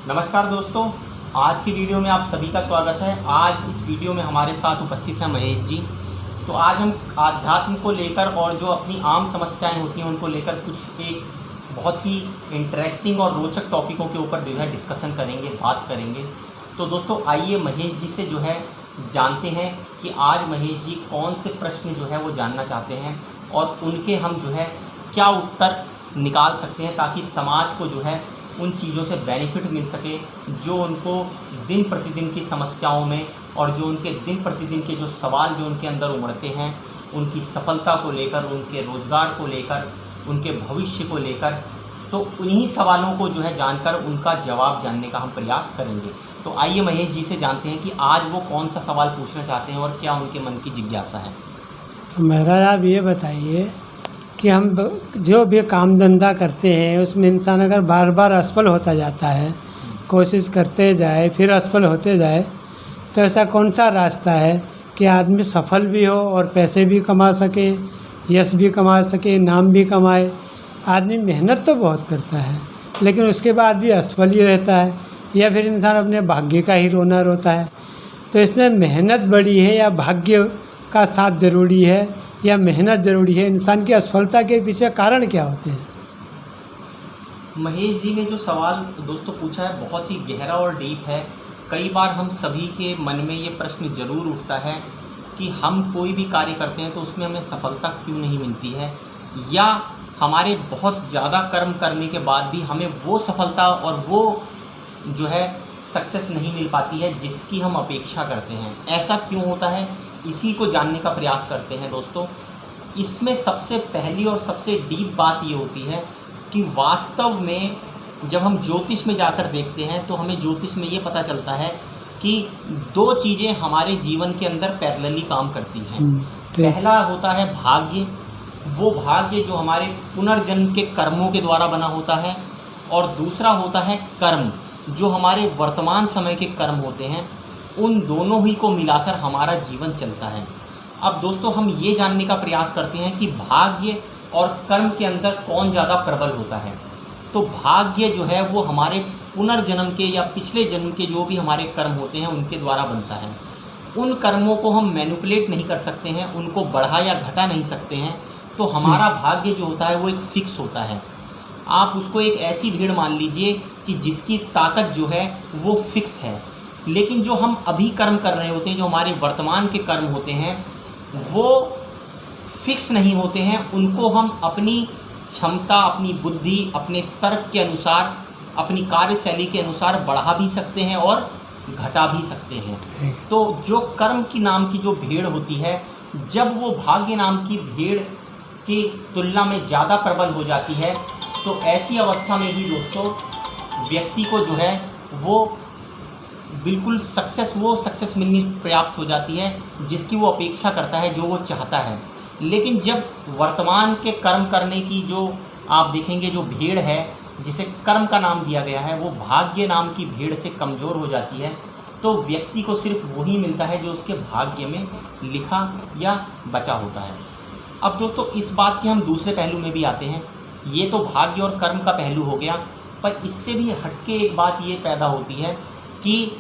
नमस्कार दोस्तों, आज की वीडियो में आप सभी का स्वागत है। आज इस वीडियो में हमारे साथ उपस्थित हैं महेश जी। तो आज हम आध्यात्म को लेकर और जो अपनी आम समस्याएं होती हैं उनको लेकर कुछ एक बहुत ही इंटरेस्टिंग और रोचक टॉपिकों के ऊपर जो है डिस्कशन करेंगे, बात करेंगे। तो दोस्तों आइए महेश जी से जो है जानते हैं कि आज महेश जी कौन से प्रश्न जो है वो जानना चाहते हैं और उनके हम जो है क्या उत्तर निकाल सकते हैं ताकि समाज को जो है उन चीज़ों से बेनिफिट मिल सके जो उनको दिन प्रतिदिन की समस्याओं में और जो उनके दिन प्रतिदिन के जो सवाल जो उनके अंदर उमड़ते हैं, उनकी सफलता को लेकर, उनके रोज़गार को लेकर, उनके भविष्य को लेकर, तो उन्हीं सवालों को जो है जानकर उनका जवाब जानने का हम प्रयास करेंगे। तो आइए महेश जी से जानते हैं कि आज वो कौन सा सवाल पूछना चाहते हैं और क्या उनके मन की जिज्ञासा है। तो महाराज आप ये बताइए कि हम जो भी काम धंधा करते हैं उसमें इंसान अगर बार बार असफल होता जाता है, कोशिश करते जाए फिर असफल होते जाए, तो ऐसा कौन सा रास्ता है कि आदमी सफल भी हो और पैसे भी कमा सके, यश भी कमा सके, नाम भी कमाए। आदमी मेहनत तो बहुत करता है लेकिन उसके बाद भी असफल ही रहता है या फिर इंसान अपने भाग्य का ही रोना रोता है। तो इसमें मेहनत बड़ी है या भाग्य का साथ ज़रूरी है या मेहनत ज़रूरी है? इंसान की असफलता के पीछे कारण क्या होते हैं? महेश जी ने जो सवाल दोस्तों पूछा है बहुत ही गहरा और डीप है। कई बार हम सभी के मन में ये प्रश्न ज़रूर उठता है कि हम कोई भी कार्य करते हैं तो उसमें हमें सफलता क्यों नहीं मिलती है, या हमारे बहुत ज़्यादा कर्म करने के बाद भी हमें वो सफलता और वो जो है सक्सेस नहीं मिल पाती है जिसकी हम अपेक्षा करते हैं। ऐसा क्यों होता है, इसी को जानने का प्रयास करते हैं दोस्तों। इसमें सबसे पहली और सबसे डीप बात ये होती है कि वास्तव में जब हम ज्योतिष में जाकर देखते हैं तो हमें ज्योतिष में ये पता चलता है कि दो चीज़ें हमारे जीवन के अंदर पैरेलली काम करती हैं। पहला होता है भाग्य, वो भाग्य जो हमारे पुनर्जन्म के कर्मों के द्वारा बना होता है, और दूसरा होता है कर्म जो हमारे वर्तमान समय के कर्म होते हैं। उन दोनों ही को मिलाकर हमारा जीवन चलता है। अब दोस्तों हम ये जानने का प्रयास करते हैं कि भाग्य और कर्म के अंदर कौन ज़्यादा प्रबल होता है। तो भाग्य जो है वो हमारे पुनर्जन्म के या पिछले जन्म के जो भी हमारे कर्म होते हैं उनके द्वारा बनता है। उन कर्मों को हम मैनिपुलेट नहीं कर सकते हैं, उनको बढ़ा या घटा नहीं सकते हैं। तो हमारा भाग्य जो होता है वो एक फिक्स होता है। आप उसको एक ऐसी भीड़ मान लीजिए कि जिसकी ताकत जो है वो फिक्स है, लेकिन जो हम अभी कर्म कर रहे होते हैं, जो हमारे वर्तमान के कर्म होते हैं, वो फिक्स नहीं होते हैं। उनको हम अपनी क्षमता, अपनी बुद्धि, अपने तर्क के अनुसार, अपनी कार्यशैली के अनुसार बढ़ा भी सकते हैं और घटा भी सकते हैं। तो जो कर्म की नाम की जो भेड़ होती है, जब वो भाग्य नाम की भेड़ की तुलना में ज़्यादा प्रबल हो जाती है, तो ऐसी अवस्था में ही दोस्तों व्यक्ति को जो है वो बिल्कुल सक्सेस मिलनी पर्याप्त हो जाती है जिसकी वो अपेक्षा करता है, जो वो चाहता है। लेकिन जब वर्तमान के कर्म करने की जो आप देखेंगे जो भेड़ है, जिसे कर्म का नाम दिया गया है, वो भाग्य नाम की भेड़ से कमज़ोर हो जाती है, तो व्यक्ति को सिर्फ वही मिलता है जो उसके भाग्य में लिखा या बचा होता है। अब दोस्तों इस बात के हम दूसरे पहलू में भी आते हैं। ये तो भाग्य और कर्म का पहलू हो गया, पर इससे भी हटके एक बात ये पैदा होती है कि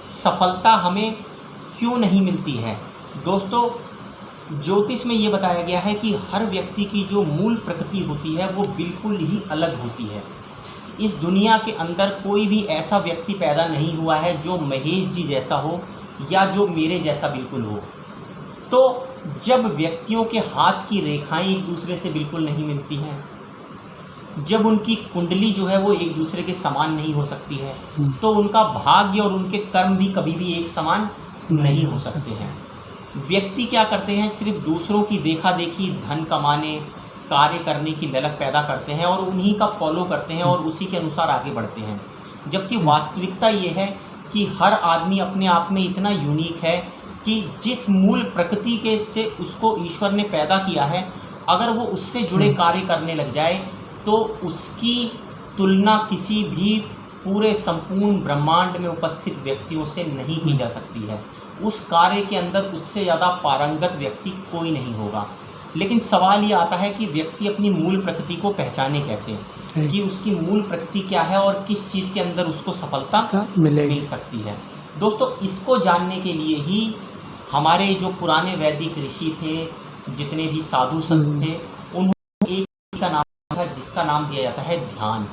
सफलता हमें क्यों नहीं मिलती है। दोस्तों ज्योतिष में ये बताया गया है कि हर व्यक्ति की जो मूल प्रकृति होती है वो बिल्कुल ही अलग होती है। इस दुनिया के अंदर कोई भी ऐसा व्यक्ति पैदा नहीं हुआ है जो महेश जी जैसा हो या जो मेरे जैसा बिल्कुल हो। तो जब व्यक्तियों के हाथ की रेखाएं एक दूसरे से बिल्कुल नहीं मिलती हैं, जब उनकी कुंडली जो है वो एक दूसरे के समान नहीं हो सकती है, तो उनका भाग्य और उनके कर्म भी कभी भी एक समान नहीं हो सकते हैं। व्यक्ति क्या करते हैं, सिर्फ दूसरों की देखा देखी धन कमाने, कार्य करने की ललक पैदा करते हैं और उन्हीं का फॉलो करते हैं और उसी के अनुसार आगे बढ़ते हैं। जबकि वास्तविकता ये है कि हर आदमी अपने आप में इतना यूनिक है कि जिस मूल प्रकृति के से उसको ईश्वर ने पैदा किया है, अगर वो उससे जुड़े कार्य करने लग जाए तो उसकी तुलना किसी भी पूरे संपूर्ण ब्रह्मांड में उपस्थित व्यक्तियों से नहीं की जा सकती है। उस कार्य के अंदर उससे ज़्यादा पारंगत व्यक्ति कोई नहीं होगा। लेकिन सवाल ये आता है कि व्यक्ति अपनी मूल प्रकृति को पहचाने कैसे, कि उसकी मूल प्रकृति क्या है और किस चीज़ के अंदर उसको सफलता मिल सकती है। दोस्तों, इसको जानने के लिए ही हमारे जो पुराने वैदिक ऋषि थे, जितने भी साधु संत थे, उन्होंने एक का नाम था जिसका नाम दिया जाता है ध्यान।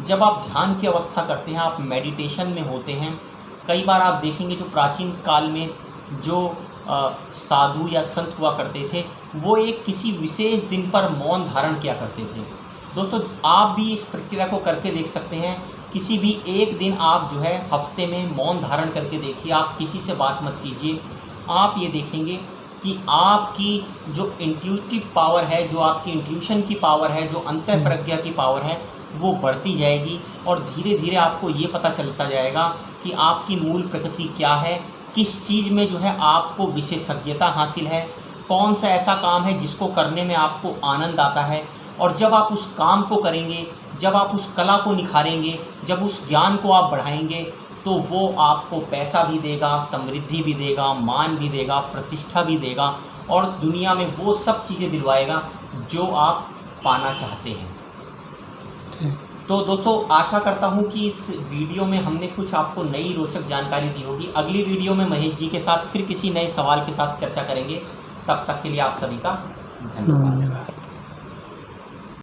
जब आप ध्यान की अवस्था करते हैं, आप मेडिटेशन में होते हैं, कई बार आप देखेंगे जो प्राचीन काल में जो साधु या संत हुआ करते थे, वो एक किसी विशेष दिन पर मौन धारण किया करते थे। दोस्तों, आप भी इस प्रक्रिया को करके देख सकते हैं। किसी भी एक दिन आप जो है हफ्ते में मौन धारण करके देखिए, आप किसी से बात मत कीजिए। आप ये देखेंगे कि आपकी जो इंट्यूटिव पावर है, जो आपकी इंट्यूशन की पावर है, जो अंतः प्रज्ञा की पावर है, वो बढ़ती जाएगी और धीरे धीरे आपको ये पता चलता जाएगा कि आपकी मूल प्रकृति क्या है, किस चीज़ में जो है आपको विशेषज्ञता हासिल है, कौन सा ऐसा काम है जिसको करने में आपको आनंद आता है। और जब आप उस काम को करेंगे, जब आप उस कला को निखारेंगे, जब उस ज्ञान को आप बढ़ाएंगे, तो वो आपको पैसा भी देगा, समृद्धि भी देगा, मान भी देगा, प्रतिष्ठा भी देगा और दुनिया में वो सब चीज़ें दिलवाएगा जो आप पाना चाहते हैं। तो दोस्तों, आशा करता हूँ कि इस वीडियो में हमने कुछ आपको नई रोचक जानकारी दी होगी। अगली वीडियो में महेश जी के साथ फिर किसी नए सवाल के साथ चर्चा करेंगे। तब तक के लिए आप सभी का धन्यवाद।